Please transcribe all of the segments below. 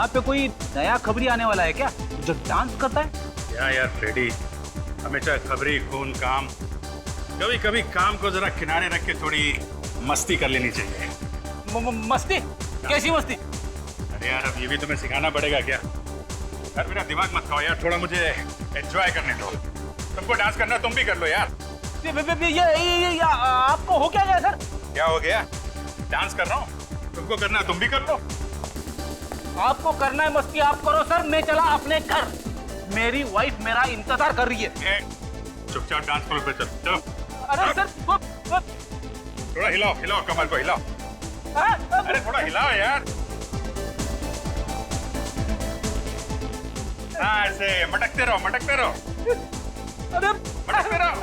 यहाँ पे कोई नया खबरी आने वाला है क्या जो डांस करता है? क्या यार फ्रेडी, हमेशा खबरी खून काम, कभी कभी काम को जरा किनारे रख के थोड़ी मस्ती कर लेनी चाहिए। मस्ती? कैसी मस्ती? अरे यार अब ये भी तुम्हें सिखाना पड़ेगा क्या? यार मेरा दिमाग मत खाओ यार, थोड़ा मुझे एंजॉय करने दो। तुमको डांस करना तुम भी कर लो यार। ये आपको हो क्या गया सर? क्या हो गया? डांस कर रहा हूँ, तुमको करना तुम भी कर लो। आपको करना है मस्ती आप करो सर, मैं चला अपने घर। मेरी वाइफ मेरा इंतजार कर रही है। चुपचाप डांस फ्लोर पे चल, चलो। अरे सर थोड़ा हिलाओ हिलाओ, कमर को हिलाओ। अरे थोड़ा हिलाओ यार। हाँ ऐसे मटकते रहो मटकते रहो। अरे मटकते रहो।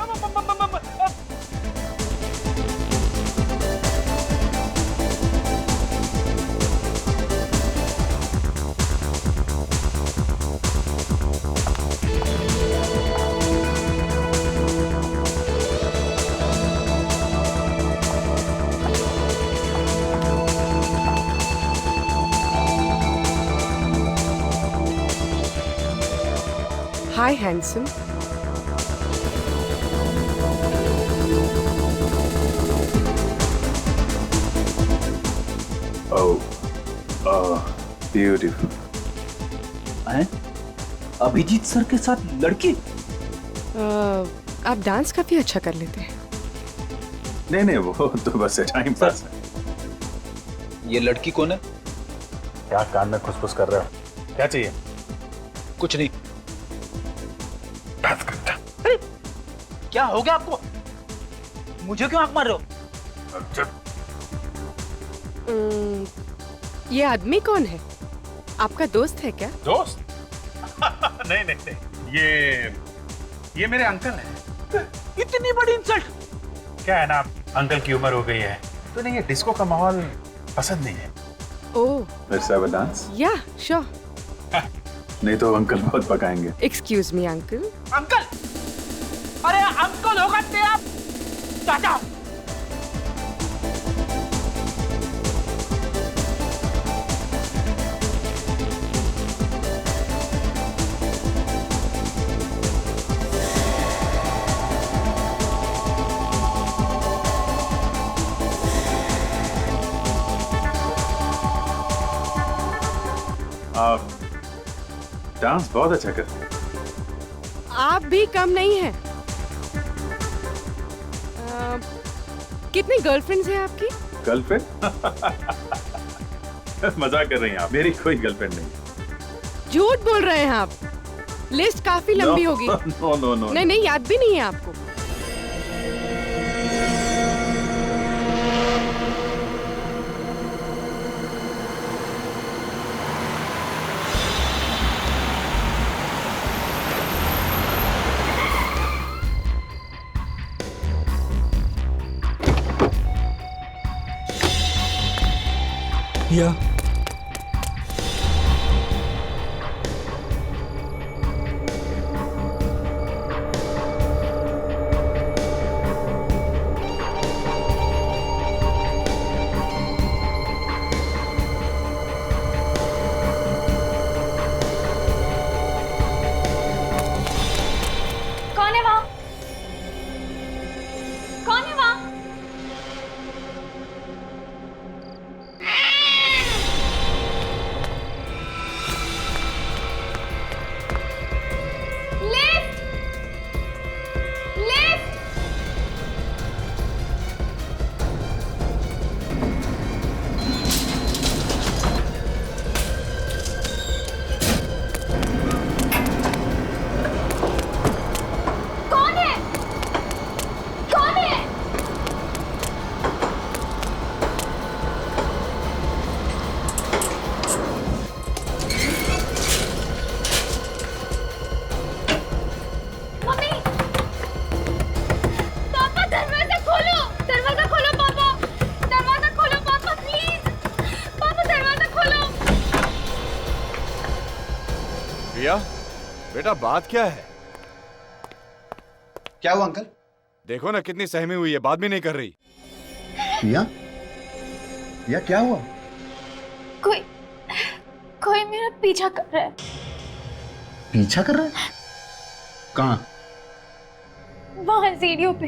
Hi, handsome. Oh, beautiful. हैं? अभिजीत सर के साथ लड़की? आप डांस काफी अच्छा कर लेते हैं। नहीं वो तो बस टाइम पास है। ये लड़की कौन है? क्या कान में खुसफुस कर रहे हो? क्या चाहिए? कुछ नहीं। डांस करता। अरे क्या हो गया आपको? मुझे क्यों आंख मार रहे हो? ये आदमी कौन है? आपका दोस्त है क्या? दोस्त? नहीं नहीं नहीं, ये मेरे अंकल हैं। इतनी बड़ी इंसल्ट! क्या है ना, अंकल की उम्र हो गई है तो नहीं, ये डिस्को का माहौल पसंद नहीं है। ओह, Let's have a dance? या श्योर। नहीं तो अंकल बहुत पकाएंगे। Excuse me uncle. अंकल? अरे अंकल होगा ते आप चाचा। आप डांस बहुत अच्छा करते हैं। आप भी कम नहीं हैं। कितनी गर्लफ्रेंड्स हैं आपकी? गर्लफ्रेंड? मजाक कर रही हैं आप, मेरी कोई गर्लफ्रेंड नहीं। झूठ बोल रहे हैं आप। लिस्ट काफी लंबी होगी। नो नहीं नहीं, याद भी नहीं है आपको। या कौन है वहाँ? कौन है वहाँ? लिफ्ट! लिफ्ट! कौन है? कौन है? मम्मी! पापा दरवाजा खोलो! दरवाजा खोलो पापा! दरवाजा खोलो पापा प्लीज! पापा दरवाजा खोलो! रिया, बेटा बात क्या है? क्या हुआ अंकल? देखो ना कितनी सहमी हुई है, बात भी नहीं कर रही। या क्या हुआ? कोई मेरा पीछा कर रहा है। पीछा कर रहा है? कहाँ? वहाँ सीढ़ियों पे।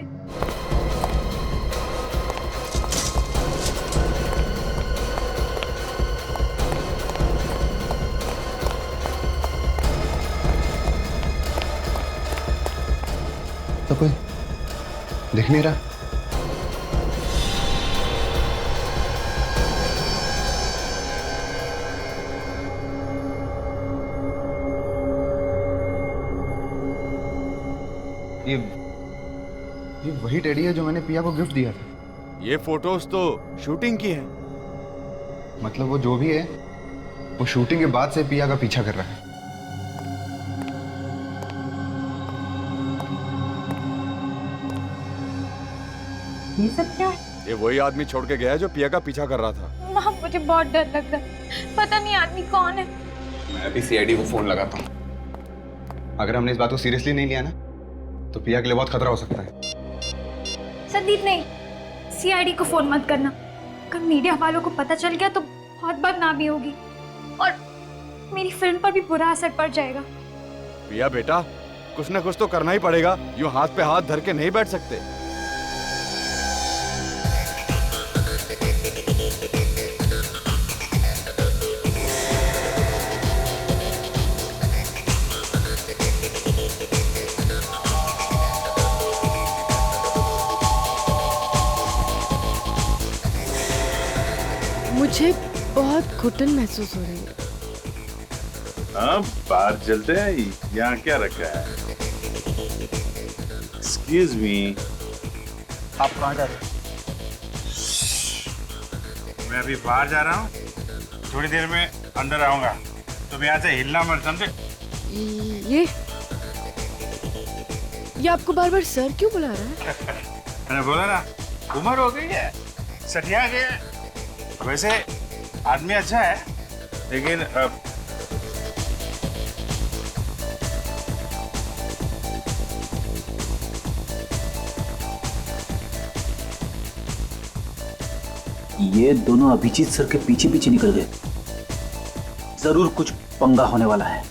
तो कोई दिख नहीं रहा। ये वही टेडी है जो मैंने पिया को गिफ्ट दिया था। ये फोटोज तो शूटिंग की है। मतलब वो जो भी है वो शूटिंग के बाद से पिया का पीछा कर रहा है। ये सब क्या है? ये वही आदमी छोड़ के गया है जो पिया का पीछा कर रहा था। माँ मुझे बहुत डर लग रहा है, पता नहीं आदमी कौन है। मैं अभी सीआईडी को फोन लगाता हूँ। अगर हमने इस बात को सीरियसली नहीं लिया ना तो पिया के लिए बहुत खतरा हो सकता है। संदीप नहीं, सीआईडी को फोन मत करना। अगर मीडिया वालों को पता चल गया तो बहुत बदनामी होगी और मेरी फिल्म पर भी बुरा असर पड़ जाएगा। पिया बेटा, कुछ ना कुछ तो करना ही पड़ेगा। यूं हाथ पे हाथ धर के नहीं बैठ सकते। मुझे बहुत घुटन महसूस हो रही है। हाँ, बाहर चलते हैं। यहाँ क्या रखा है? एक्सक्यूज मी, आप कहाँ जा रहे हैं? मैं अभी बाहर जा रहा हूँ, थोड़ी देर में अंदर आऊंगा। तुम यहाँ से हिलना मत, समझे? ये आपको बार बार सर क्यों बुला रहा है? मैंने बोला ना, उम्र हो गई है, सठिया गया है। वैसे आदमी अच्छा है, लेकिन ये दोनों अभिजीत सर के पीछे पीछे निकल गए। जरूर कुछ पंगा होने वाला है।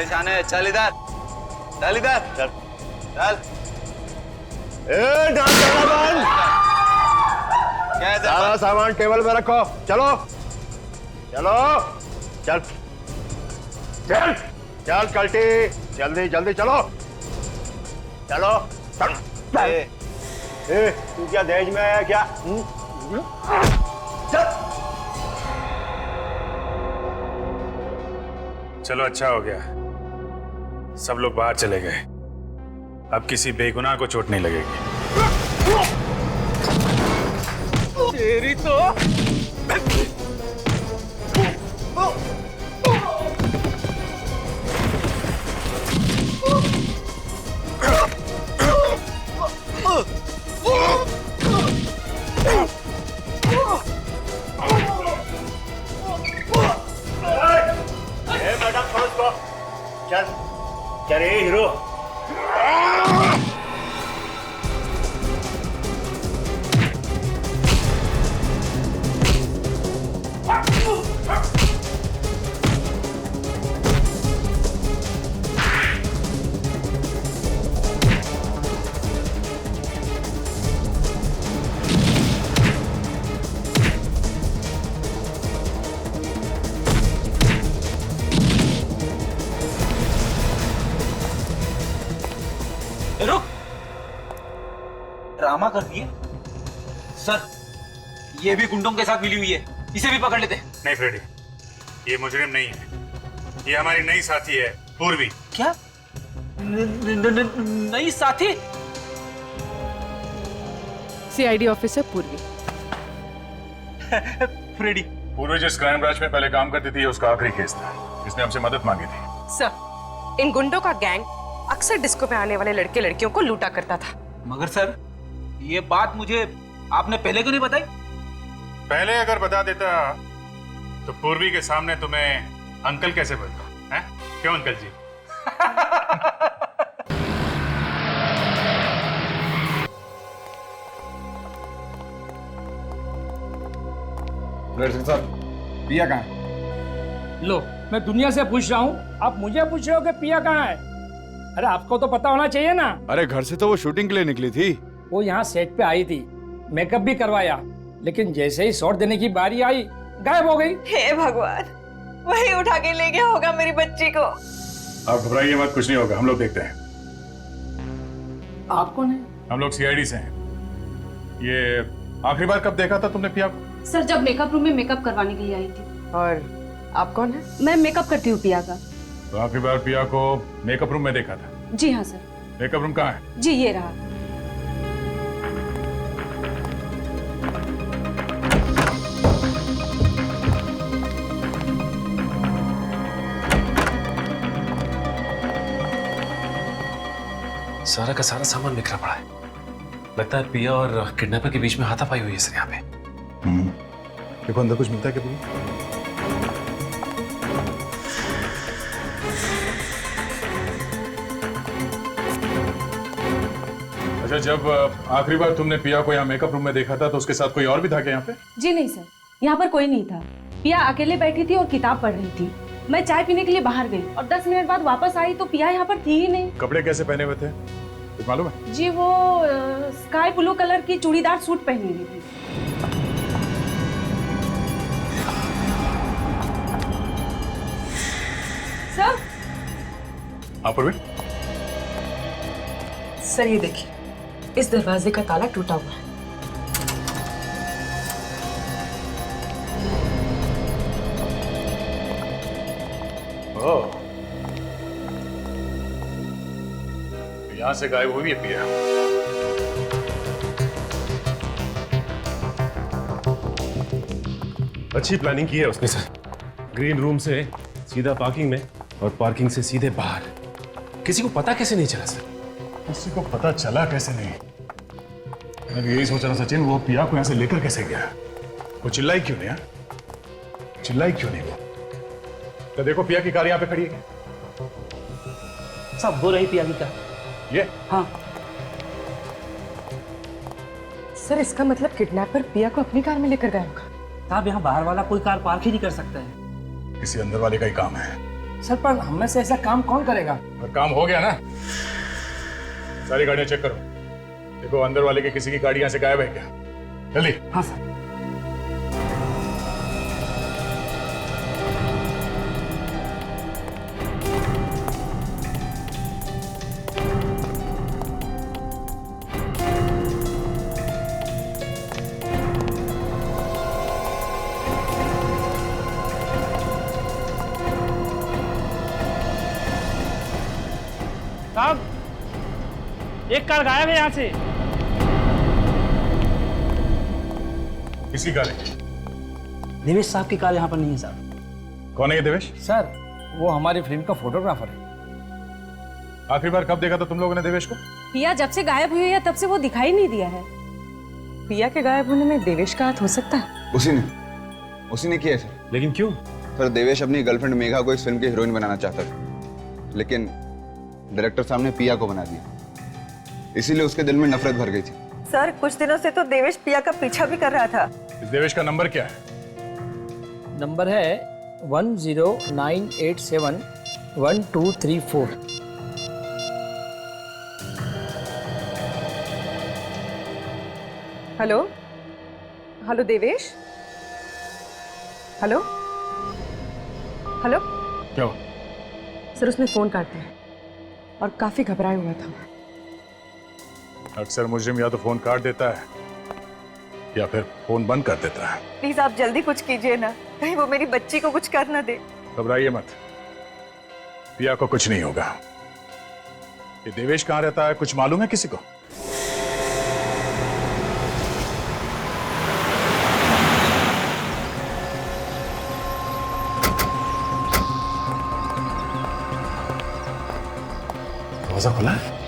शाने, चल इधर, चल इधर, चल, चल। सारा सामान टेबल पे रखो। चलो चलो, चल चल चल कल्टी, जल्दी जल्दी चलो चलो चल। तू क्या दहेज में है क्या? चल। चलो अच्छा हो गया, सब लोग बाहर चले गए। अब किसी बेगुनाह को चोट नहीं लगेगी। तेरी तो मैडम समझ को चल चल हीरो। रुक, ड्रामा कर दिए सर। ये भी गुंडों के साथ मिली हुई है, इसे भी पकड़ लेते। नहीं फ्रेडी, ये मुजरिम नहीं है, ये हमारी नई साथी है पूर्वी। क्या? नई साथी? सीआईडी ऑफिसर पूर्वी। फ्रेडी। पूर्वी जिस क्राइम ब्रांच में पहले काम करती थी, उसका आखिरी केस था। इसने हमसे मदद मांगी थी। सर, इन गुंडों का गैंग अक्सर डिस्को पे आने वाले लड़के लड़कियों को लूटा करता था। मगर सर, ये बात मुझे आपने पहले क्यों नहीं बताई? पहले अगर बता देता तो पूर्वी के सामने तुम्हें अंकल कैसे बोलता है? क्यों अंकल जी? डायरेक्टर साहब, पिया कहाँ है? लो, मैं दुनिया से पूछ रहा हूँ, आप मुझे पूछ रहे हो कि पिया कहाँ है? अरे आपको तो पता होना चाहिए ना। अरे घर से तो वो शूटिंग के लिए निकली थी। वो यहाँ सेट पे आई थी, मेकअप भी करवाया, लेकिन जैसे ही शॉट देने की बारी आई गायब हो गई। हे भगवान, वही उठा के ले गया होगा मेरी बच्ची को। आप घबराइए मत, कुछ नहीं होगा, हम लोग देखते हैं। आप कौन है? हम लोग सीआईडी से हैं। ये आखिरी बार कब देखा था तुमने पिया को? सर जब मेकअप रूम में मेकअप करवाने के लिए आई थी। और आप कौन है? मैं मेकअप करती हूँ पिया का। तो आखिरी बार पिया को मेकअप रूम में देखा था? जी हाँ सर। मेकअप रूम कहाँ है? जी ये रहा। सारा का सारा सामान बिखरा पड़ा है। लगता है पिया और किडनैपर के बीच में हाथापाई हुई है सर यहाँ पे। देखो अंदर कुछ मिलता है क्या तुम्हें? अच्छा, जब आखिरी बार तुमने पिया को यहाँ मेकअप रूम में देखा था तो उसके साथ कोई और भी था क्या यहाँ पे? जी नहीं सर, यहाँ पर कोई नहीं था। पिया अकेले बैठी थी और किताब पढ़ रही थी। मैं चाय पीने के लिए बाहर गई और 10 मिनट बाद वापस आई तो पिया यहाँ पर थी ही नहीं। कपड़े कैसे पहने हुए थे कुछ मालूम है? जी वो स्काई ब्लू कलर की चूड़ीदार सूट पहनी हुई थी। सर हाँ प्रवीण, सर ये देखिए, इस दरवाजे का ताला टूटा हुआ है। ओह, यहाँ से गायब हुई है पिया। अच्छी प्लानिंग की है उसने सर। ग्रीन रूम से सीधा पार्किंग में और पार्किंग से सीधे बाहर। किसी को पता कैसे नहीं चला सर? किसी को पता चला कैसे नहीं? मैं यही सोच रहा सचिन, वो पिया को यहाँ से लेकर कैसे गया? वो चिल्लाई क्यों नहीं? चिल्लाई क्यों नहीं वो? तो देखो पिया की कार यहाँ पे खड़ी है। सब वो रही पिया की कार। ये? हाँ सर इसका मतलब किडनैपर पिया को अपनी कार में लेकर गया होगा। साहब, यहाँ बाहर वाला कोई कार पार्क ही नहीं कर सकता है। किसी अंदर वाले का ही काम है। सर पर हम में से ऐसा काम कौन करेगा? और काम हो गया ना, सारी गाड़ियां चेक करो। देखो अंदर वाले की किसी की गाड़ी यहाँ से गायब है क्या? जल्दी। हाँ सर। साहब, एक कार गायब है यहाँ से। किसी कार है? देवेश साहब की कार यहाँ पर नहीं है साहब। कौन है ये देवेश? सर वो हमारी फिल्म का फोटोग्राफर है। आखिरी बार कब देखा था तुम लोगों ने देवेश को? पिया जब से गायब हुई है तब से वो दिखाई नहीं दिया है। पिया के गायब होने में देवेश का हाथ हो सकता है? उसी ने किया सर। लेकिन क्यों? सर देवेश अपनी गर्लफ्रेंड मेघा को इस फिल्म की हीरोइन बनाना चाहता था, लेकिन डायरेक्टर साहब ने पिया को बना दिया। इसीलिए उसके दिल में नफरत भर गई थी। सर कुछ दिनों से तो देवेश पिया का पीछा भी कर रहा था। इस देवेश का नंबर क्या है? नंबर है 109871234। Hello hello Devesh, hello hello. क्या हुआ? सर उसने फोन काट दिया और काफी घबराया हुआ था। अक्सर मुजरिम या तो फोन काट देता है या फिर फोन बंद कर देता है। प्लीज आप जल्दी कुछ कीजिए ना, कहीं वो मेरी बच्ची को कुछ कर ना दे। घबराइए मत, पिया को कुछ नहीं होगा। ये देवेश कहाँ रहता है कुछ मालूम है किसी को? दरवाजा खुला है?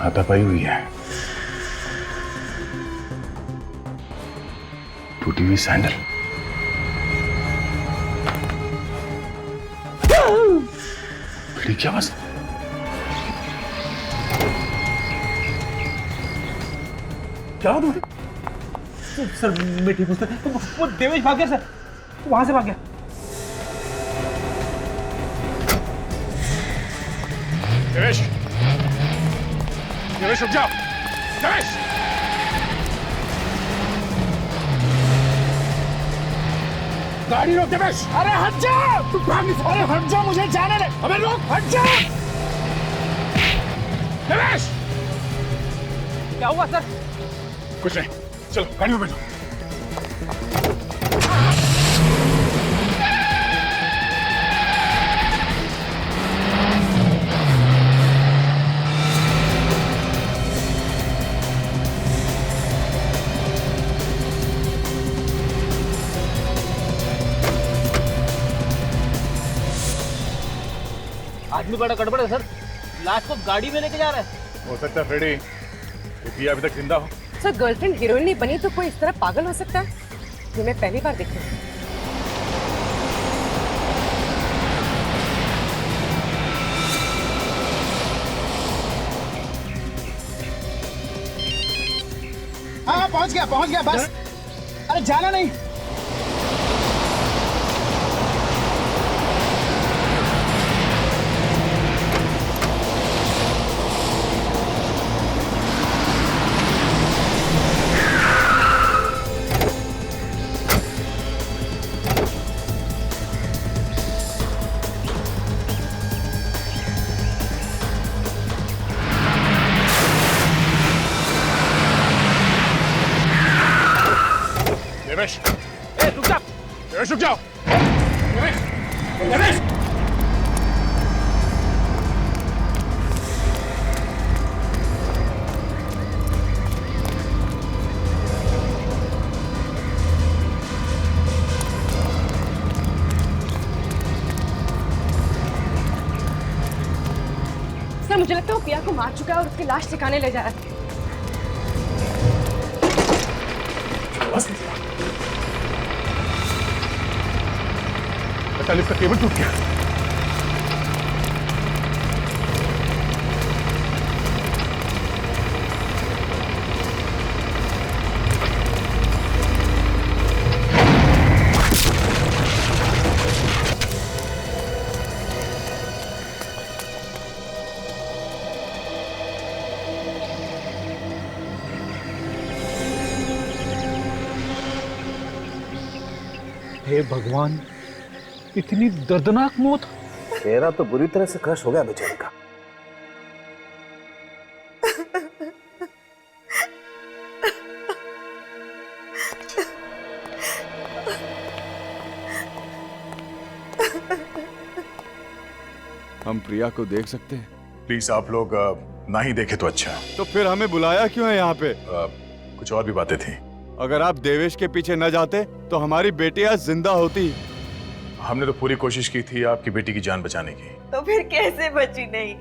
हाथापाई हुई है। टूटी हुई सैंडल। खिड़की की आवाज। क्या हुआ तुम्हें? सर मैं ठीक हूँ सर। वो देवेश भाग गया सर, वहां से भाग गया। देवेश, देवेश रुक जाओ। देवेश, गाड़ी रोक देवेश। अरे हट जा, तू भाग नहीं सकता। अरे हट जा, मुझे जाने दे। अबे रोक, हट जा। देवेश, क्या हुआ सर? कुछ नहीं, चलो गाड़ी में बैठो। आदमी बड़ा गड़बड़ है सर, लाश को गाड़ी में लेके जा रहा है। हो सकता है फ्रेडी, ये पिया अभी तक जिंदा हो। सर गर्लफ्रेंड हीरोइन नहीं बनी तो कोई इस तरह पागल हो सकता है? ये मैं पहली बार देख रही हूँ। हाँ पहुंच गया बस। अरे जाना नहीं। देवेश, रुक जा। देवेश रुक जाओ। देवेश, देवेश। सर मुझे लगता है वो पिया को मार चुका है और उसकी लाश ठिकाने ले जा रहा है। इसका केबल टूट गया। हे भगवान, इतनी दर्दनाक मौत। तेरा तो बुरी तरह से क्रश हो गया बेचारे का। हम प्रिया को देख सकते हैं? प्लीज आप लोग ना ही देखे तो अच्छा। तो फिर हमें बुलाया क्यों है यहाँ पे? कुछ और भी बातें थी। अगर आप देवेश के पीछे न जाते तो हमारी बेटी आज जिंदा होती। हमने तो पूरी कोशिश की थी आपकी बेटी की जान बचाने की। तो फिर कैसे बची नहीं?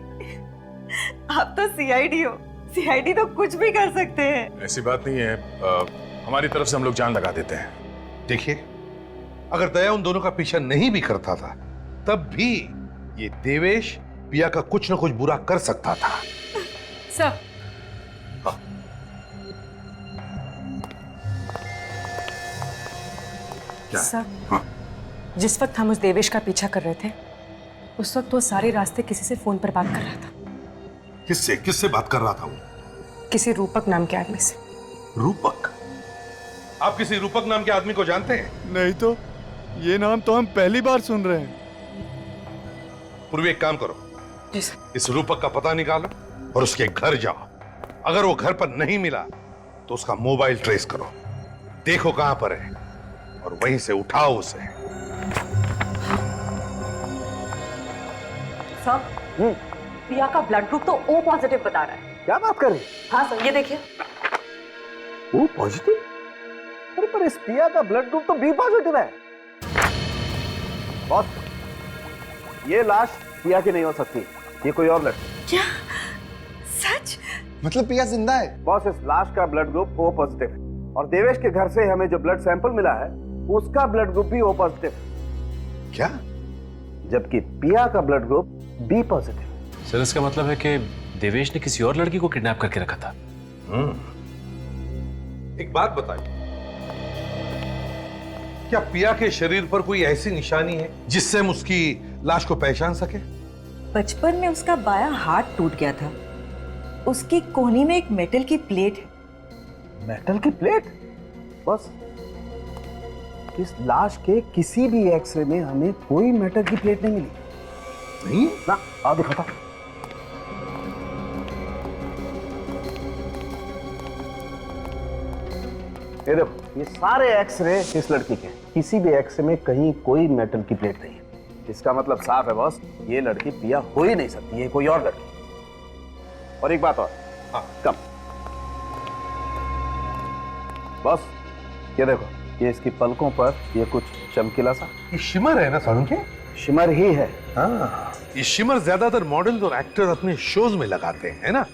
आप तो सीआईडी हो, सीआईडी तो कुछ भी कर सकते हैं। ऐसी बात नहीं है, हमारी तरफ से हम लोग जान लगा देते हैं। देखिए, अगर दया उन दोनों का पीछा नहीं भी करता था तब भी ये देवेश पिया का कुछ न कुछ बुरा कर सकता था। सर सर, जिस वक्त हम उस देवेश का पीछा कर रहे थे उस वक्त वो सारे रास्ते किसी से फोन पर बात कर रहा था। किससे किससे बात कर रहा था वो? किसी रूपक नाम के आदमी से। रूपक? आप किसी रूपक नाम के आदमी को जानते हैं? नहीं तो, ये नाम तो हम पहली बार सुन रहे हैं। पूर्वी एक काम करो, जी सर। इस रूपक का पता निकालो और उसके घर जाओ। अगर वो घर पर नहीं मिला तो उसका मोबाइल ट्रेस करो, देखो कहां पर है और वहीं से उठाओ उसे। सर, पिया का ब्लड ग्रुप तो O पॉजिटिव बता रहा है। क्या बात कर रही? हाँ सर, ये देखिए। O positive? अरे पर इस पिया का ब्लड ग्रुप तो B पॉजिटिव है। बॉस, ये लाश पिया की नहीं हो सकती, ये कोई और लड़की। क्या? सच? मतलब पिया जिंदा है? बॉस, इस लाश का ब्लड ग्रुप O पॉजिटिव है और देवेश के घर से हमें जो ब्लड सैंपल मिला है उसका ब्लड ग्रुप भी O पॉजिटिव। क्या? जबकि पिया का blood group B positive. Sir इसका मतलब है कि देवेश ने किसी और लड़की को किडनैप करके रखा था। एक बात बताइए, क्या पिया के शरीर पर कोई ऐसी निशानी है जिससे हम उसकी लाश को पहचान सके? बचपन में उसका बायां हाथ टूट गया था। उसकी कोहनी में एक मेटल की प्लेट है। मेटल की प्लेट? बस। इस लाश के किसी भी एक्सरे में हमें कोई मेटल की प्लेट नहीं मिली। नहीं ना, आओ दिखाता। ये देखो, ये सारे एक्सरे इस लड़की के, किसी भी एक्सरे में कहीं कोई मेटल की प्लेट नहीं है। इसका मतलब साफ है बॉस, ये लड़की पिया हो ही नहीं सकती, ये कोई और लड़की। और एक बात और, हाँ कम बॉस, ये देखो, ये इसकी पलकों पर ये कुछ चमकीला सा, ये शिमर है ना सारुण के? शिमर ही है। हाँ, ये शिमर ज्यादातर मॉडल और एक्टर अपने शोज में लगाते हैं, है ना?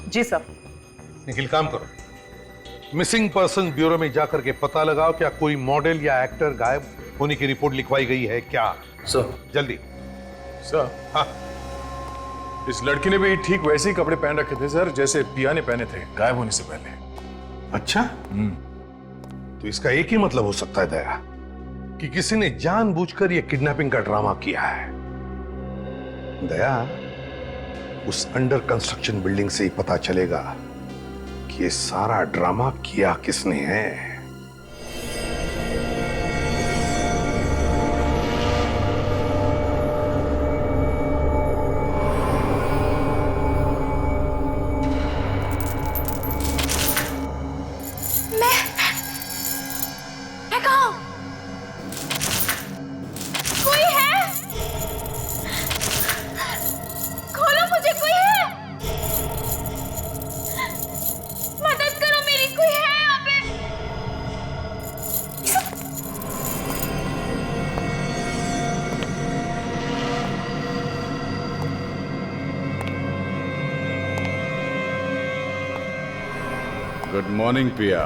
जी सर। निखिल काम करो, मिसिंग पर्सन ब्यूरो में जाकर के पता लगाओ क्या कोई मॉडल या एक्टर गायब होने की रिपोर्ट लिखवाई गई है क्या? सर। जल्दी। सर। हाँ। इस लड़की ने भी ठीक वैसे ही कपड़े पहन रखे थे सर जैसे पिया ने पहने थे गायब होने से पहले। अच्छा? तो इसका एक ही मतलब हो सकता है दया, कि किसी ने जानबूझकर यह किडनैपिंग का ड्रामा किया है। दया, उस अंडर कंस्ट्रक्शन बिल्डिंग से ही पता चलेगा कि ये सारा ड्रामा किया किसने है। गुड मॉर्निंग पिया,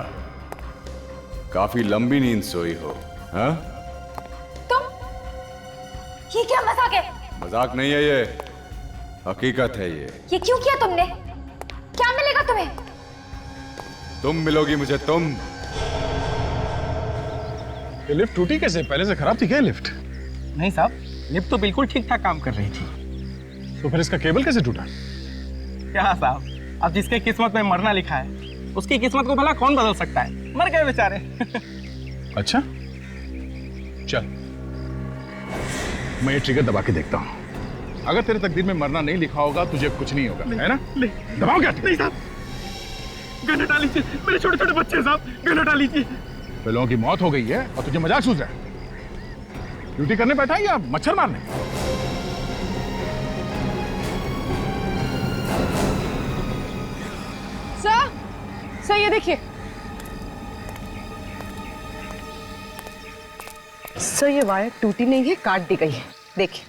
काफी लंबी नींद सोई हो। हाँ? तुम? ये क्या मजाक है? मजाक नहीं है ये, हकीकत है ये क्यों किया तुमने? क्या मिलेगा तुम्हें? तुम मिलोगी मुझे, तुम। ये लिफ्ट टूटी कैसे? पहले से खराब थी क्या लिफ्ट? नहीं साहब, लिफ्ट तो बिल्कुल ठीक ठाक काम कर रही थी। तो फिर इसका केबल कैसे टूटा? क्या साहब, अब जिसके किस्मत में मरना लिखा है उसकी किस्मत को भला कौन बदल सकता है? मर गए बेचारे। अच्छा चल, मैं ये ट्रिगर दबा के देखता हूं। अगर तेरे तकदीर में मरना नहीं लिखा होगा तुझे कुछ नहीं होगा, है ना? दबाओ क्या? नहीं साहब, गन हटा लीजिए, मेरे छोटे छोटे बच्चे साहब, गन हटा लीजिए। तो लोगों की मौत हो गई है और तुझे मजाक सूझ रहा है? ड्यूटी करने बैठा है या मच्छर मारने? सर ये देखिए। सर ये वायर टूटी नहीं है, काट दी गई है, देखिए।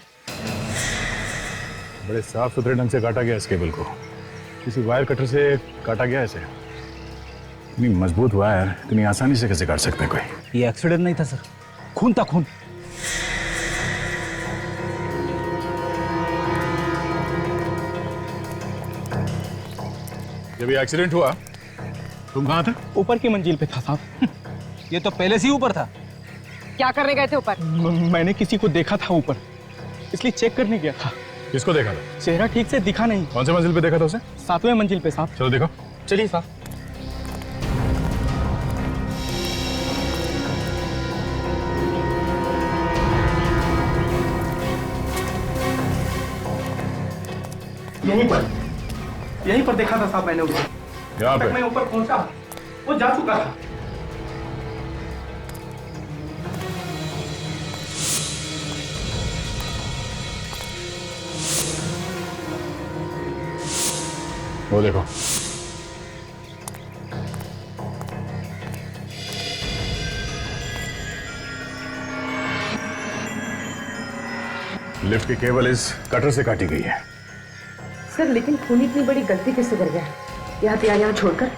बड़े साफ सुथरे ढंग से काटा गया इस केबल को, किसी वायर कटर से काटा गया इसे। इतनी मजबूत वायर इतनी आसानी से कैसे काट सकते हैं कोई? ये एक्सीडेंट नहीं था सर, खून था, खून। जब ये एक्सीडेंट हुआ तुम कहाँ थे? ऊपर की मंजिल पे था साहब। ये तो पहले से ही ऊपर था। क्या करने गए थे ऊपर? मैंने किसी को देखा था ऊपर, इसलिए चेक करने गया था। किसको देखा था? चेहरा ठीक से दिखा नहीं। कौन से मंजिल पे देखा था उसे? 7वें मंजिल पे साहब। चलो देखो। चलिए साहब। यहीं पर देखा था साहब मैंने उसे। यहाँ पे? मैं ऊपर पहुंचा, वो जा चुका था। वो देखो। लिफ्ट की केबल इस कटर से काटी गई है। सर लेकिन खून इतनी बड़ी गलती कैसे कर गया? यहाँ छोड़कर?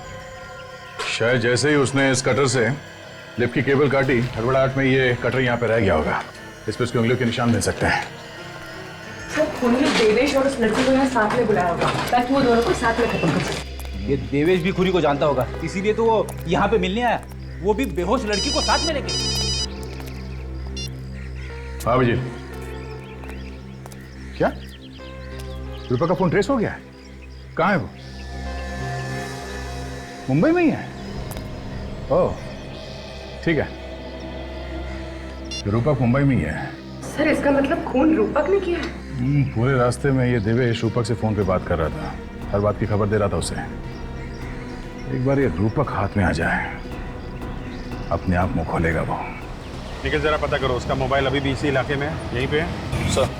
शायद जैसे ही उसने इस कटर से लिफ्ट की केबल काटी, हड़बड़ाहट में ये कटर यहाँ पे रह गया होगा। इस पर उसकी उंगलियों के निशान मिल सकते हैं। सर उन्होंने देवेश और उस लड़की को यहाँ साथ में बुलाया होगा ताकि वो दोनों को साथ में खत्म कर सके। ये देवेश भी खुरी को जानता होगा, इसीलिए तो वो यहाँ पे मिलने आया, वो भी बेहोश लड़की को साथ में लेके। हाँ विजय, क्या रूपा का फोन ट्रेस हो गया है? कहाँ है वो? मुंबई में ही है? ओह ठीक है, रूपक मुंबई में ही है। सर इसका मतलब खून रूपक ने किया है? पूरे रास्ते में ये देवेश रूपक से फोन पे बात कर रहा था, हर बात की खबर दे रहा था उसे। एक बार ये रूपक हाथ में आ जाए, अपने आप मुंह खोलेगा वो। निखिल जरा पता करो उसका मोबाइल अभी भी इसी इलाके में है, यहीं पे है? सर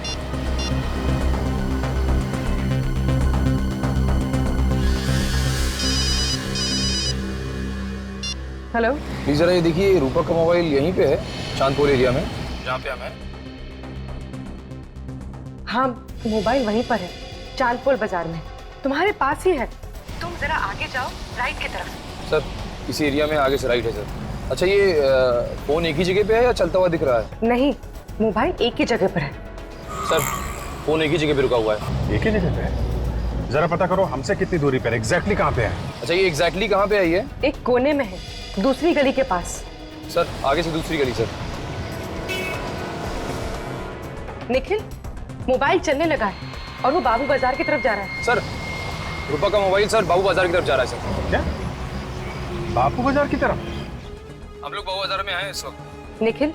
हेलो, प्लीज जरा ये देखिए, रूपक का मोबाइल यहीं पे है, चांदपुर एरिया में, जहाँ पे हम हैं। हाँ मोबाइल वहीं पर है, चांदपुर बाजार में, तुम्हारे पास ही है। तुम जरा आगे जाओ, राइट की तरफ। सर इसी एरिया में आगे से राइट है सर। अच्छा ये फोन एक ही जगह पे है या चलता हुआ दिख रहा है? नहीं, मोबाइल एक ही जगह पर है। सर फोन एक ही जगह पे रुका हुआ है। एक ही जगह पे है? जरा पता करो हमसे कितनी दूरी पर, एग्जैक्टली कहाँ पे है? अच्छा ये एग्जैक्टली कहाँ पे है ये? एक कोने में है, दूसरी गली के पास। सर आगे से दूसरी गली सर। निखिल मोबाइल चलने लगा है और वो बाबू बाजार की तरफ जा रहा है। सर रूपक का मोबाइल सर बाबू बाजार की तरफ जा रहा है सर। क्या? बापू बाजार की तरफ? हम लोग बाबू बाजार में आए इस वक्त। निखिल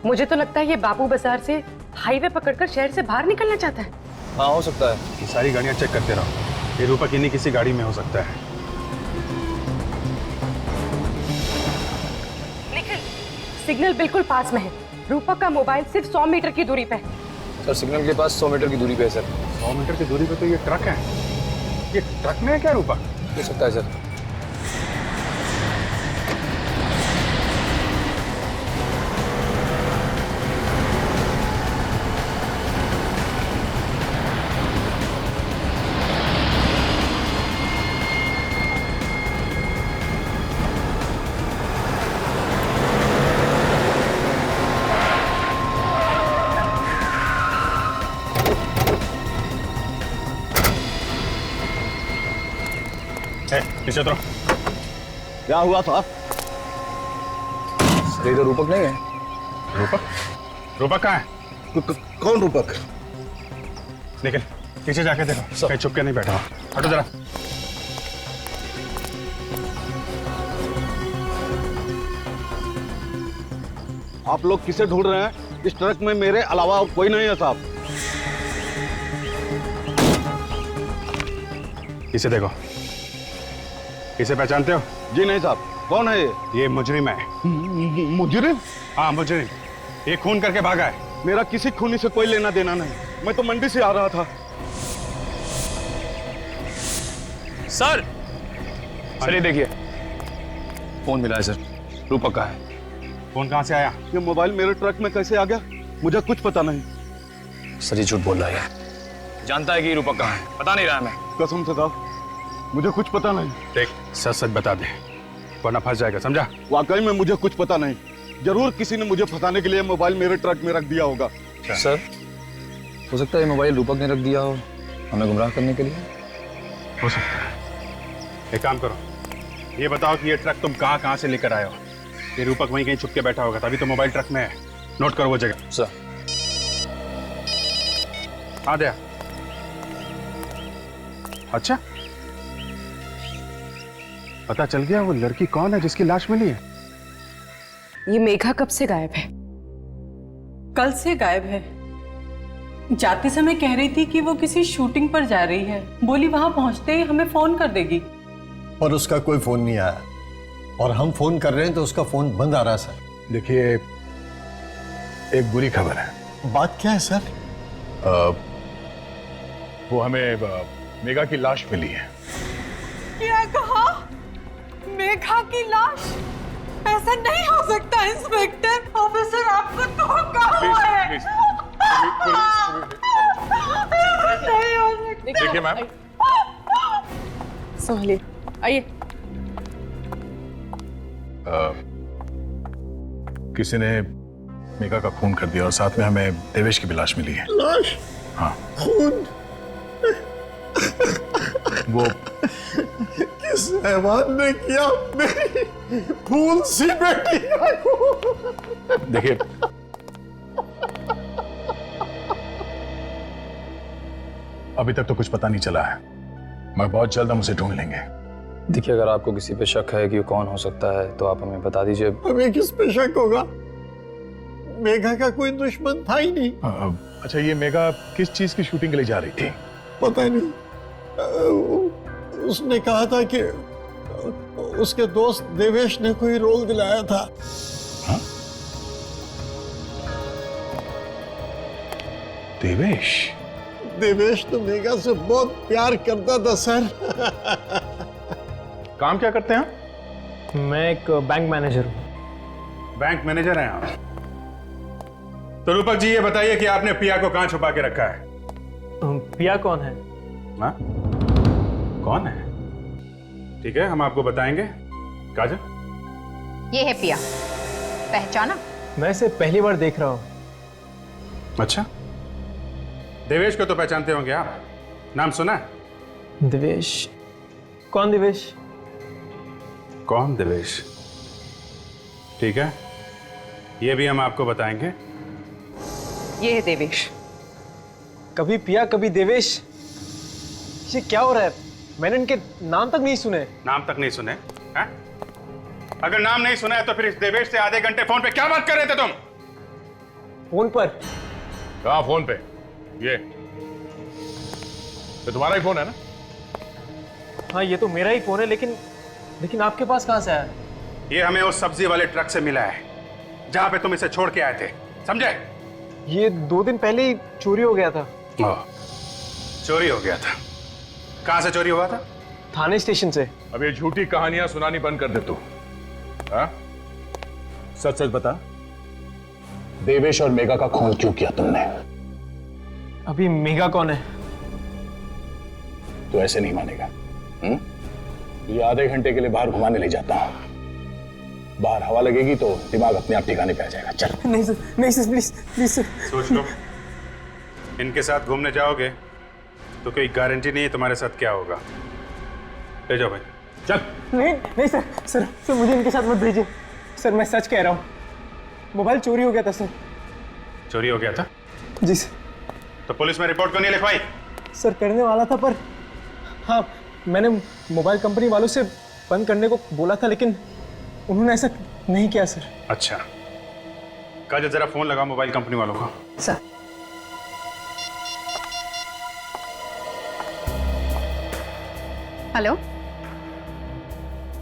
मुझे तो लगता है ये बाबू बाजार से हाईवे पकड़कर शहर से बाहर निकलना चाहता है। हाँ हो सकता है। ये सारी गाड़ियां चेक करते रहो, ये रूपक इन्हीं किसी गाड़ी में हो सकता है। निखिल सिग्नल बिल्कुल पास में है, रूपक का मोबाइल सिर्फ 100 मीटर की दूरी पे है। सर सिग्नल के पास 100 मीटर की दूरी पे है सर। 100 मीटर की दूरी पे तो ये ट्रक है, ये ट्रक में है क्या रूपक? हो सकता है सर। पीछे उतरो। क्या हुआ था? सर ये तो रूपक नहीं है। रूपक? रूपक कहाँ है? कौन रूपक? निकल पीछे जाके देखो, कहीं छुप के नहीं बैठा हो। हटो जरा। आप लोग किसे ढूंढ रहे हैं? इस ट्रक में मेरे अलावा और कोई नहीं है साहब। इसे देखो, इसे पहचानते हो? जी नहीं साहब। कौन है ये? ये मुजरिम है। मुजरिम? हाँ मुजरिम, ये खून करके भागा है। मेरा किसी खूनी से कोई लेना देना नहीं, मैं तो मंडी से आ रहा था। सर सर ये देखिए, फोन मिला है सर, रूपक का है। फोन कहाँ से आया? ये मोबाइल मेरे ट्रक में कैसे आ गया? मुझे कुछ पता नहीं। सर ये झूठ बोल रहा है, जानता है कि रूपक कहाँ है, पता नहीं रहा मैं। कसम से साहब मुझे कुछ पता नहीं। देख सच सच बता दे, वरना फंस जाएगा, समझा? वाकई में मुझे कुछ पता नहीं। जरूर किसी ने मुझे फंसाने के लिए मोबाइल मेरे ट्रक में रख दिया होगा। सर हो सकता है ये मोबाइल रूपक ने रख दिया हो हमें गुमराह करने के लिए। हो सकता है। एक काम करो, ये बताओ कि ये ट्रक तुम कहाँ कहाँ से लेकर आए हो? ये रूपक वहीं कहीं छुप के बैठा होगा, तभी तो मोबाइल ट्रक में है। नोट करो वो जगह। सर हाँ दया। अच्छा पता चल गया वो लड़की कौन है जिसकी लाश मिली है? ये मेघा कब से गायब है? कल से गायब है। जाते समय कह रही थी कि वो किसी शूटिंग पर जा रही है, बोली वहां पहुंचते ही हमें फोन कर देगी। पर उसका कोई फोन नहीं आया और हम फोन कर रहे हैं तो उसका फोन बंद आ रहा है सर। देखिए एक बुरी खबर है। बात क्या है सर? वो हमें मेघा की लाश मिली है। क्या कहा? मेघा की लाश? ऐसा नहीं हो सकता इंस्पेक्टर। ऑफिसर आपको धोखा हुआ है। नहीं हो सकता। देखिए मैम, संभालिए, आइए। किसी ने मेघा का खून कर दिया और साथ में हमें देवेश की भी लाश मिली है। लाश? हाँ। खून? वो किस हैवान ने किया मेरी फूल सी बेटी को? देखिए, अभी तक तो कुछ पता नहीं चला है, मगर बहुत जल्द हम उसे ढूंढ लेंगे। देखिए, अगर आपको किसी पे शक है कि वो कौन हो सकता है तो आप हमें बता दीजिए। हमें किस पे शक होगा? मेघा का कोई दुश्मन था ही नहीं। अच्छा, ये मेघा किस चीज की शूटिंग के लिए जा रही थी? पता नहीं, उसने कहा था कि उसके दोस्त देवेश ने कोई रोल दिलाया था। हाँ? देवेश? देवेश तो मेघा से बहुत प्यार करता था सर। काम क्या करते हैं? मैं एक बैंक मैनेजर हूँ। बैंक मैनेजर हैं आप? तो रूपक जी, ये बताइए कि आपने पिया को कहां छुपा के रखा है? पिया कौन है? हाँ? कौन है? ठीक है, हम आपको बताएंगे। काजल, ये है पिया, पहचाना? मैं इसे पहली बार देख रहा हूँ। अच्छा, देवेश को तो पहचानते होंगे आप, नाम सुना है? देवेश? कौन देवेश? कौन देवेश? ठीक है, ये भी हम आपको बताएंगे। ये है देवेश। कभी पिया कभी देवेश, ये क्या हो रहा है? मैंने इनके नाम तक नहीं सुने। नाम तक नहीं सुने? हैं? अगर नाम नहीं सुना है तो फिर इस देवेश से आधे घंटे फोन पे क्या बात कर रहे थे तुम? फोन पर? कहाँ फोन पे? ये तो तुम्हारा ही फोन है ना? हाँ, ये तो मेरा ही फोन है, लेकिन आपके पास कहां से आया? ये हमें उस सब्जी वाले ट्रक से मिला है जहां पे तुम इसे छोड़ के आए थे, समझे? ये 2 दिन पहले ही चोरी हो गया था। चोरी हो गया था? कहां से चोरी हुआ था? थाने स्टेशन से। अब ये झूठी कहानियां सुनानी बंद कर दे तू। हाँ? सच सच बता, देवेश और मेघा का खून क्यों किया तुमने? अभी मेघा कौन है? तू ऐसे नहीं मानेगा। ये आधे घंटे के लिए बाहर घुमाने ले जाता हूं, बाहर हवा लगेगी तो दिमाग अपने आप ठिकाने पे आ जाएगा। चल। नहीं सर, नहीं सर, प्लीज प्लीज सर। सोच लो, इनके साथ घूमने जाओगे तो कोई गारंटी नहीं है तुम्हारे साथ क्या होगा। ले जाओ भाई, चल। नहीं नहीं सर, सर मुझे इनके साथ मत भेजिए सर, मैं सच कह रहा हूँ। मोबाइल चोरी हो गया था सर। चोरी हो गया था? जी सर। तो पुलिस में रिपोर्ट क्यों नहीं लिखवाई? सर करने वाला था, पर हाँ, मैंने मोबाइल कंपनी वालों से बंद करने को बोला था, लेकिन उन्होंने ऐसा नहीं किया सर। अच्छा, काजल जरा फोन लगा मोबाइल कंपनी वालों को। सर। हेलो,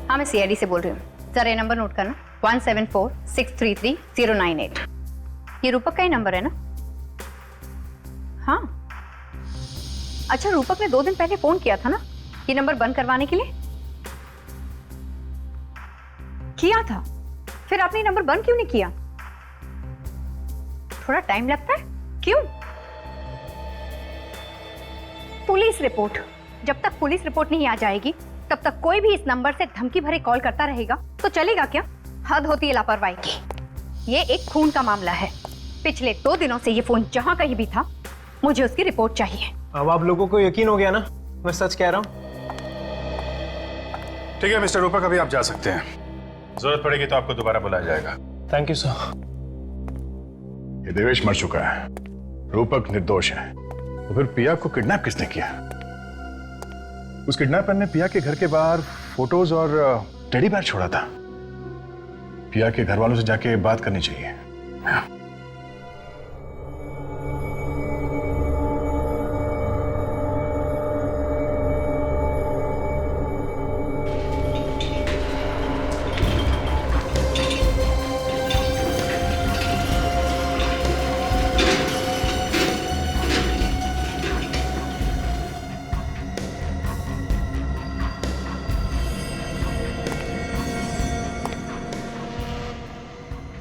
हाँ मैं सीआईडी से बोल रही हूँ। जरा ये नंबर नोट करना, 1746333098। ये रूपक का ही नंबर है ना? हाँ। अच्छा, रूपक ने 2 दिन पहले फोन किया था ना ये नंबर बंद करवाने के लिए? किया था? फिर आपने ये नंबर बंद क्यों नहीं किया? थोड़ा टाइम लगता है, क्यों? पुलिस रिपोर्ट, जब तक पुलिस रिपोर्ट नहीं आ जाएगी तब तक कोई भी इस नंबर से धमकी भरे कॉल करता रहेगा तो चलेगा क्या? हद होती है लापरवाही की। ये एक खून का मामला है। पिछले 2 दिनों से ये फोन जहां कहीं भी था, मुझे उसकी रिपोर्ट चाहिए। अब आप लोगों को यकीन हो गया ना, मैं सच कह रहा हूँ। ठीक है मिस्टर रूपक, अभी आप जा सकते हैं। जरूरत पड़ेगी तो आपको दोबारा बुलाया जाएगा। Thank you sir. ये देवेश मर चुका है, रूपक निर्दोष है। तो फिर पिया को किडनैप किसने किया? उस किडनैपर ने पिया के घर के बाहर फोटोज और टेडी बेयर छोड़ा था। पिया के घर वालों से जाके बात करनी चाहिए। हाँ।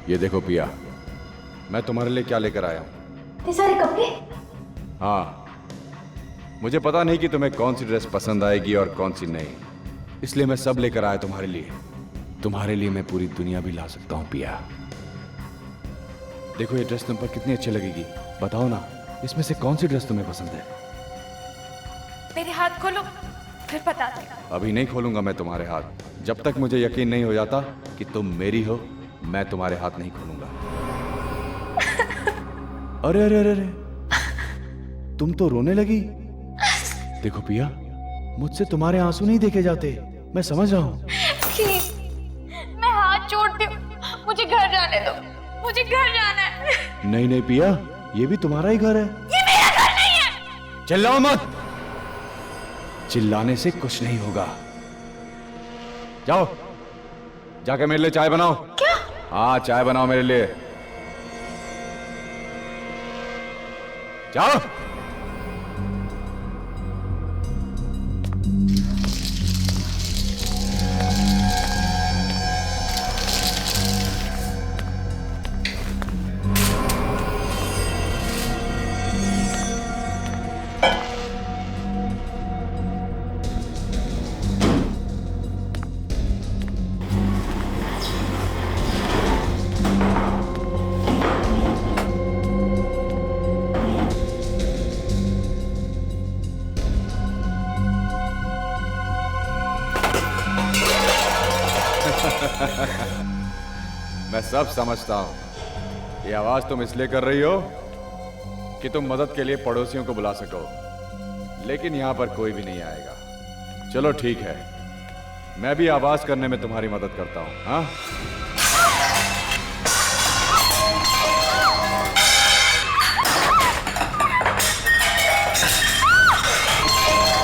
ये देखो पिया, मैं तुम्हारे लिए क्या लेकर आया हूं। ये सारे कपड़े? हाँ, मुझे पता नहीं कि तुम्हें कौन सी ड्रेस पसंद आएगी और कौन सी नहीं, इसलिए मैं सब लेकर आया तुम्हारे लिए। तुम्हारे लिए मैं पूरी दुनिया भी ला सकता हूँ पिया। देखो ये ड्रेस तुम पर कितनी अच्छी लगेगी, बताओ ना इसमें से कौन सी ड्रेस तुम्हें पसंद है? मेरे हाथ खोलो, फिर बता दे। अभी नहीं खोलूंगा मैं तुम्हारे हाथ, जब तक मुझे यकीन नहीं हो जाता कि तुम मेरी हो, मैं तुम्हारे हाथ नहीं खोलूंगा। अरे अरे अरे अरे, तुम तो रोने लगी। देखो पिया, मुझसे तुम्हारे आंसू नहीं देखे जाते, मैं समझ रहा हूँ। प्लीज, मैं हाथ जोड़ती हूँ, मुझे घर जाने दो, मुझे घर जाना है। नहीं नहीं पिया, ये भी तुम्हारा ही घर है। ये मेरा घर नहीं है। चिल्लाओ मत, चिल्लाने से कुछ नहीं होगा। जाओ जाके मेरे लिए चाय बनाओ। क्या? हाँ चाय बनाओ मेरे लिए, जाओ। मैं सब समझता हूं। ये आवाज तुम इसलिए कर रही हो कि तुम मदद के लिए पड़ोसियों को बुला सको, लेकिन यहां पर कोई भी नहीं आएगा। चलो ठीक है, मैं भी आवाज करने में तुम्हारी मदद करता हूं। हाँ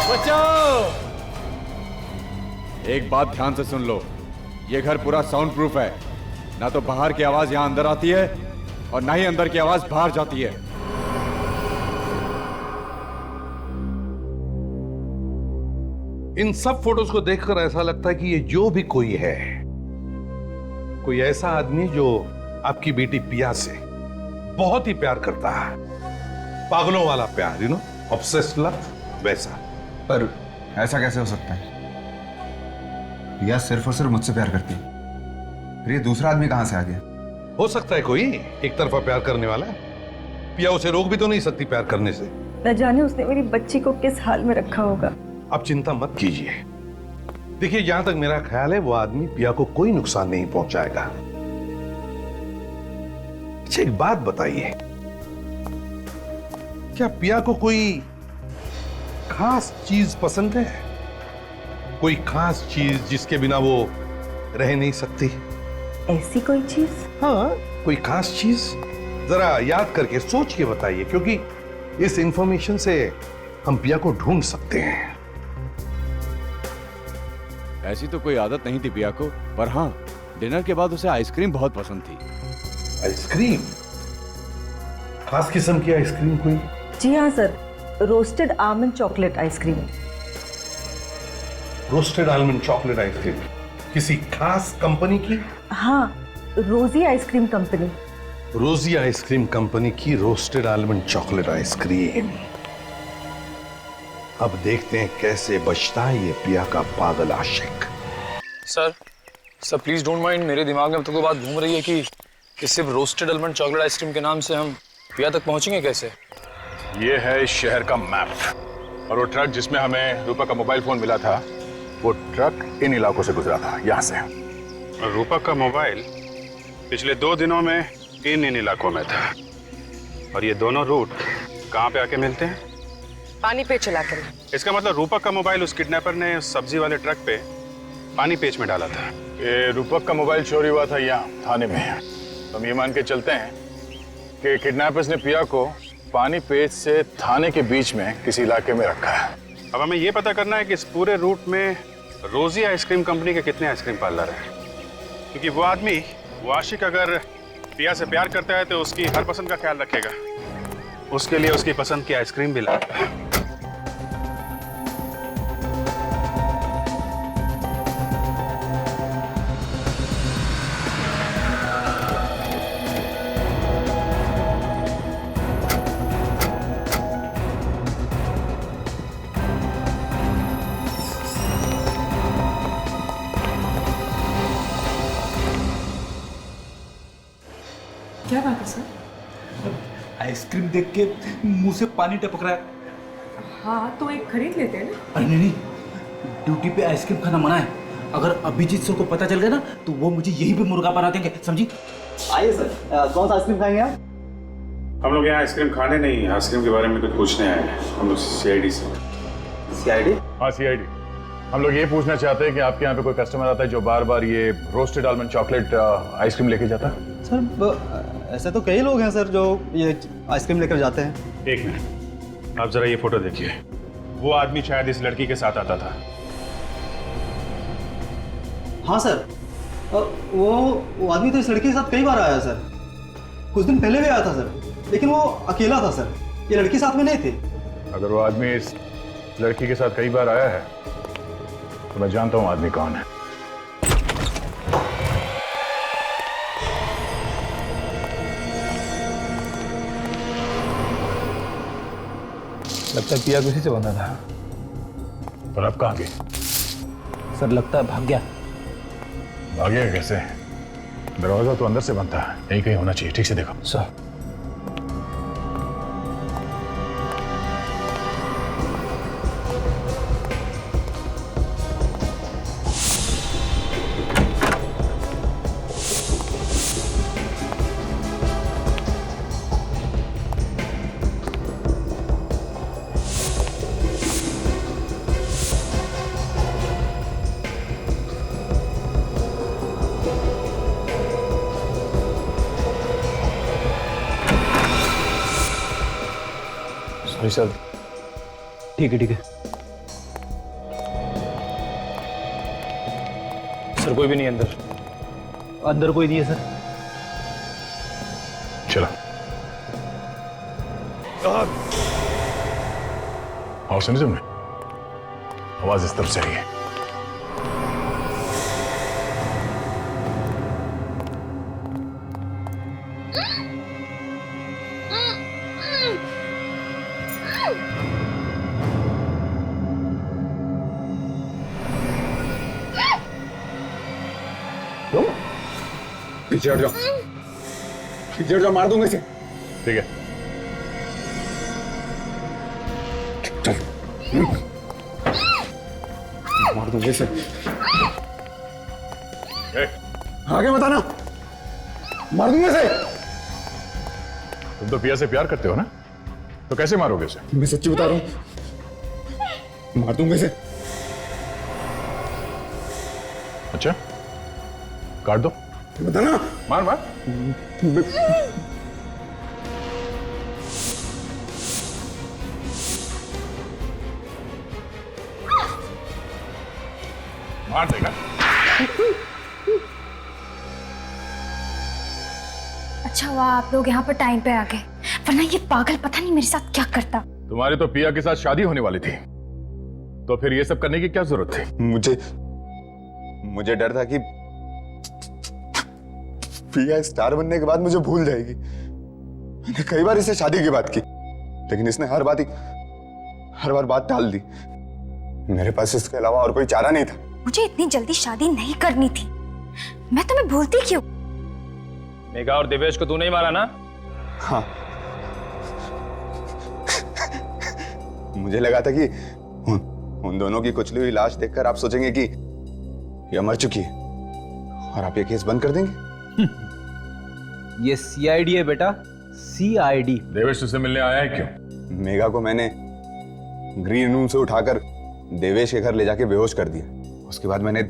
बचाओ। एक बात ध्यान से सुन लो, ये घर पूरा साउंड प्रूफ है, ना तो बाहर की आवाज यहां अंदर आती है और ना ही अंदर की आवाज बाहर जाती है। इन सब फोटोज को देखकर ऐसा लगता है कि ये जो भी कोई है, कोई ऐसा आदमी जो आपकी बेटी पिया से बहुत ही प्यार करता है, पागलों वाला प्यार, यू नो, ऑब्सेस्ड लव, वैसा। पर ऐसा कैसे हो सकता है? पिया सिर्फ और सिर्फ मुझसे प्यार करती है, फिर ये दूसरा आदमी कहां से आ गया? हो सकता है कोई एक तरफा प्यार करने वाला। पिया उसे रोक भी तो नहीं सकती प्यार करने से। न जाने उसने मेरी बच्ची को किस हाल में रखा होगा। अब चिंता मत कीजिए, देखिए जहां तक मेरा ख्याल है वो आदमी पिया को कोई नुकसान नहीं पहुंचाएगा। अच्छा एक बात बताइए, क्या पिया को कोई खास चीज पसंद है? कोई खास चीज जिसके बिना वो रह नहीं सकती? ऐसी कोई चीज? हाँ कोई खास चीज, जरा याद करके सोच के बताइए, क्योंकि इस इंफॉर्मेशन से हम पिया को ढूंढ सकते हैं। ऐसी तो कोई आदत नहीं थी पिया को, पर हाँ डिनर के बाद उसे आइसक्रीम बहुत पसंद थी। आइसक्रीम? खास किस्म की आइसक्रीम कोई? जी हाँ sir, roasted almond chocolate ice cream. Roasted almond chocolate ice cream किसी खास कंपनी की? हाँ, रोजी आइसक्रीम कंपनी। रोजी आइसक्रीम कंपनी की रोस्टेड आलमंड चॉकलेट आइसक्रीम। अब देखते हैं कैसे बचता है ये पिया का पागल आशिक। सर प्लीज डोंट माइंड, मेरे दिमाग में अब तक वो बात घूम रही है कि सिर्फ रोस्टेड आलमंड चॉकलेट आइसक्रीम के नाम से हम पिया तक पहुंचेंगे कैसे? ये है इस शहर का मैप, और वो ट्रक जिसमें हमें रूपा का मोबाइल फोन मिला था, वो ट्रक इन इलाकों से गुजरा था, यहाँ से। और रूपा का मोबाइल पिछले 2 दिनों में इन इलाकों में था, और ये दोनों रूट कहाँ पे आके मिलते हैं? पानी पे चला कर। इसका मतलब रूपक का मोबाइल उस किडनैपर ने उस सब्जी वाले ट्रक पे पानी पेच में डाला था। ये रूपक का मोबाइल चोरी हुआ था यहाँ थाने में। तो हम ये मान के चलते हैं कि किडनैपर्स ने पिया को पानी पेच से थाने के बीच में किसी इलाके में रखा है। अब हमें ये पता करना है कि इस पूरे रूट में रोजी आइसक्रीम कंपनी के कितने आइसक्रीम पार्लर हैं, क्योंकि वो आदमी, वो आशिक अगर पिया से प्यार करता है तो उसकी हर पसंद का ख्याल रखेगा, उसके लिए उसकी पसंद की आइसक्रीम भी लाएगा। क्या बात है सर? आइसक्रीम देख के मुंह से पानी टपक रहा है। हाँ तो एक खरीद लेते हैं ना। अरे नहीं, ड्यूटी पे आइसक्रीम खाना मना है। अगर अभिजीत सर को पता चल गया ना तो वो मुझे यहीं पे मुर्गा बना देंगे, समझी? आइए सर, कौन सा आइसक्रीम खाएंगे आप? हम लोग यहाँ आइसक्रीम खाने नहीं, आइसक्रीम के बारे में कुछ पूछने आए हैं। हम लोग सीआईडी से। सीआईडी? हाँ सीआईडी। हम लोग ये पूछना चाहते हैं कि आपके यहाँ पे कोई कस्टमर आता है जो बार बार ये रोस्टेड आलमंड चॉकलेट आइसक्रीम लेके जाता है? सर ऐसे तो कई लोग हैं सर जो ये आइसक्रीम लेकर जाते हैं। एक मिनट, आप जरा ये फोटो देखिए। वो आदमी शायद इस लड़की के साथ आता था। हाँ सर, वो आदमी तो इस लड़की के साथ कई बार आया सर। कुछ दिन पहले भी आया था सर, लेकिन वो अकेला था सर, ये लड़की साथ में नहीं थी। अगर वो आदमी इस लड़की के साथ कई बार आया है तो मैं जानता हूँ आदमी कौन है। लगता है पिया किसी से बंधा था। और अब कहाँ गई? सर लगता है भाग गया। भागेगा कैसे? दरवाजा तो अंदर से बंद था, यही कहीं होना चाहिए। ठीक से देखो सर। Sorry sir. ठीक है सर कोई भी नहीं अंदर। अंदर कोई नहीं है सर। चलो और सुनिए तुमने, आवाज इस तरफ से आई है। पीछे हट जाओ, पीछे हट जाओ, मार दूंगा इसे। ठीक है। मार दूंगा इसे। आगे बताना, मार दूंगा इसे। तुम तो पिया से प्यार करते हो ना, तो कैसे मारोगे उसे? मैं सच्ची बता रहा हूं, मार दूंगा इसे। अच्छा काट दो। बताना। मार मार। मार देगा। अच्छा हुआ आप लोग यहाँ पर टाइम पे आ गए, वरना ये पागल पता नहीं मेरे साथ क्या करता। तुम्हारी तो पिया के साथ शादी होने वाली थी, तो फिर ये सब करने की क्या जरूरत थी? मुझे डर था कि पिया स्टार बनने के बाद मुझे भूल जाएगी। मैंने कई बार इससे शादी की बात की, लेकिन इसने हर बार बात टाल दी। मेरे पास इसके अलावा और कोई चारा नहीं था। मुझे इतनी जल्दी शादी नहीं करनी थी। मैं तुम्हें भूलती क्यों? मेघा और देवेश को तू नहीं मारा ना? हाँ। मुझे लगा था कि उन दोनों की कुचली हुई लाश देखकर आप सोचेंगे कि यह मर चुकी है और आप ये केस बंद कर देंगे। ये सीआईडी है बेटा, सीआईडी। देवेश तुझसे मिलने आया है क्यों? मेघा को मैंने ग्रीन रूम से उठाकर देवेश के घर ले जाके बेहोश कर दिया। उसके बाद मैंने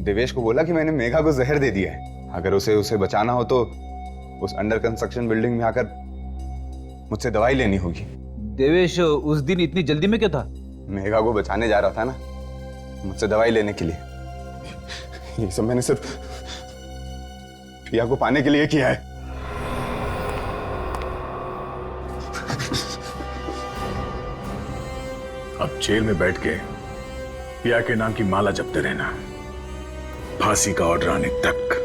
देवेश को बोला कि मैंने मेघा को जहर दे दिया है, अगर उसे बचाना हो तो उस अंडर कंस्ट्रक्शन बिल्डिंग में आकर मुझसे दवाई लेनी होगी। देवेश उस दिन इतनी जल्दी में क्यों था? मेघा को बचाने जा रहा था ना, मुझसे दवाई लेने के लिए। ये सब मैंने सिर्फ पिया को पाने के लिए किया है। अब जेल में बैठ के पिया के नाम की माला जपते रहना, फांसी का ऑर्डर आने तक।